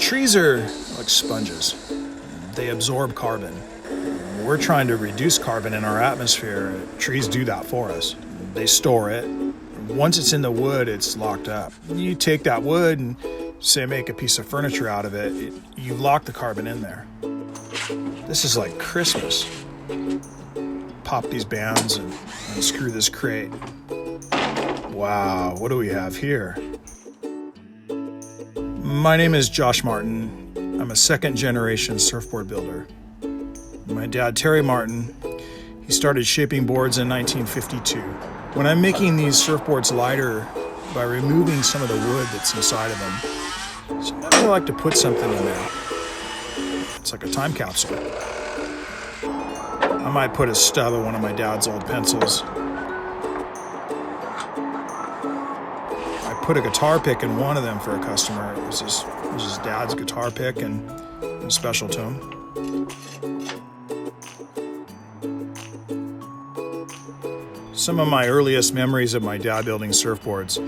Trees are like sponges. They absorb carbon. We're trying to reduce carbon in our atmosphere. Trees do that for us. They store it. Once it's in the wood, it's locked up. You take that wood and say make a piece of furniture out of it, you lock the carbon in there. This is like Christmas. Pop these bands and screw this crate. Wow, what do we have here? My name is Josh Martin. I'm a second-generation surfboard builder. My dad, Terry Martin, he started shaping boards in 1952. When I'm making these surfboards lighter by removing some of the wood that's inside of them, sometimes I like to put something in there. It's like a time capsule. I might put a stub of one of my dad's old pencils. I put a guitar pick in one of them for a customer. It was his dad's guitar pick and special to him. Some of my earliest memories of my dad building surfboards,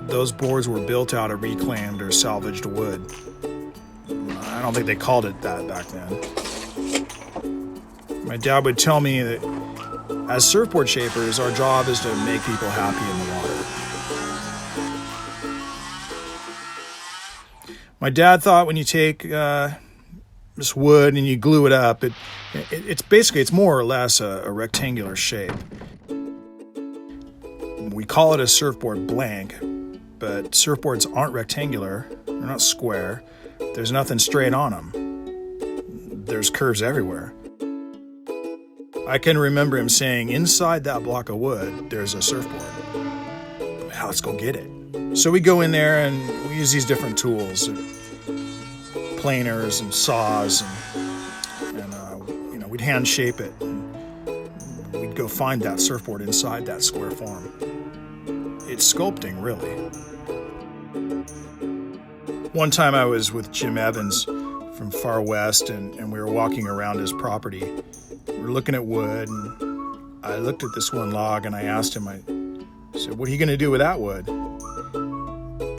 those boards were built out of reclaimed or salvaged wood. I don't think they called it that back then. My dad would tell me that as surfboard shapers, our job is to make people happy in the water. My dad thought when you take this wood and you glue it up, it's more or less a rectangular shape. We call it a surfboard blank, but surfboards aren't rectangular, they're not square, there's nothing straight on them. There's curves everywhere. I can remember him saying, inside that block of wood, there's a surfboard. Now let's go get it. So we go in there and we use these different tools, planers and saws, and we'd hand shape it. And we'd go find that surfboard inside that square form. It's sculpting, really. One time I was with Jim Evans from Far West, and we were walking around his property. We were looking at wood, and I looked at this one log, and I asked him, I said, what are you going to do with that wood?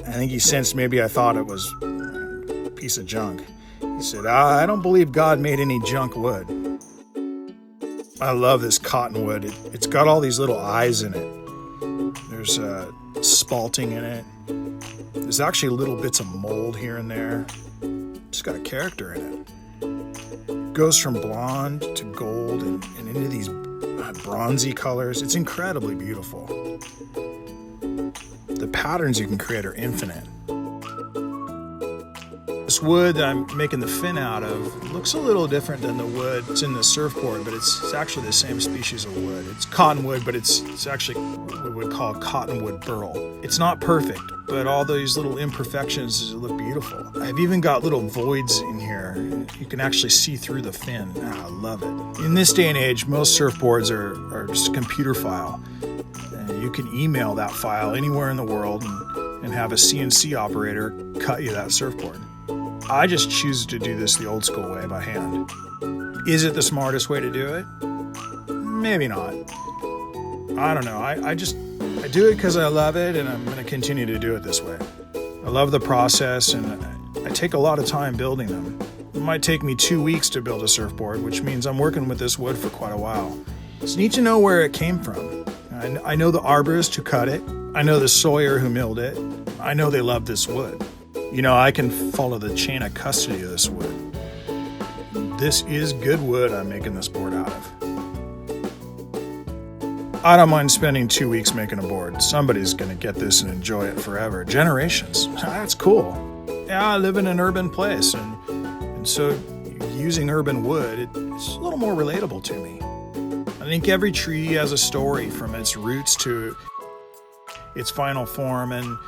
I think he sensed maybe I thought it was a piece of junk. He said, I don't believe God made any junk wood. I love this cottonwood. It's got all these little eyes in it. There's spalting in it. There's actually little bits of mold here and there. It's got a character in it. It goes from blonde to gold and into these bronzy colors. It's incredibly beautiful. The patterns you can create are infinite. This wood that I'm making the fin out of looks a little different than the wood that's in the surfboard, but it's actually the same species of wood. It's cottonwood, but it's actually what we would call cottonwood burl. It's not perfect, but all these little imperfections look beautiful. I've even got little voids in here. You can actually see through the fin. I love it. In this day and age, most surfboards are just a computer file. You can email that file anywhere in the world and have a CNC operator cut you that surfboard. I just choose to do this the old school way, by hand. Is it the smartest way to do it? Maybe not. I don't know. I do it because I love it, and I'm going to continue to do it this way. I love the process, and I take a lot of time building them. It might take me 2 weeks to build a surfboard, which means I'm working with this wood for quite a while. It's neat to know where it came from. I know the arborist who cut it. I know the sawyer who milled it. I know they love this wood. I can follow the chain of custody of this wood. This is good wood I'm making this board out of. I don't mind spending 2 weeks making a board. Somebody's going to get this and enjoy it forever. Generations. That's cool. Yeah, I live in an urban place, and so using urban wood, it's a little more relatable to me. I think every tree has a story from its roots to its final form, and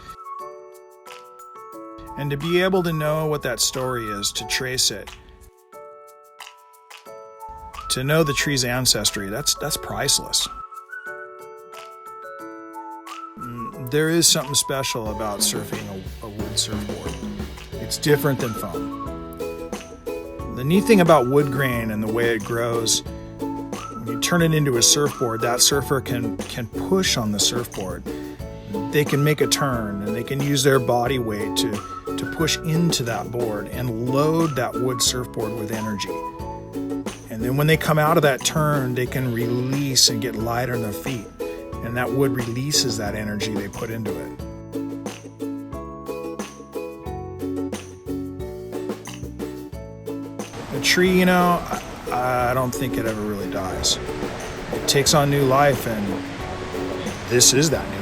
to be able to know what that story is, to trace it, to know the tree's ancestry, that's priceless. There is something special about surfing a wood surfboard. It's different than foam. The neat thing about wood grain and the way it grows, when you turn it into a surfboard, that surfer can push on the surfboard. They can make a turn, and they can use their body weight to to push into that board and load that wood surfboard with energy. And then when they come out of that turn, they can release and get lighter on their feet. And that wood releases that energy they put into it. A tree, you know, I don't think it ever really dies. It takes on new life, and this is that new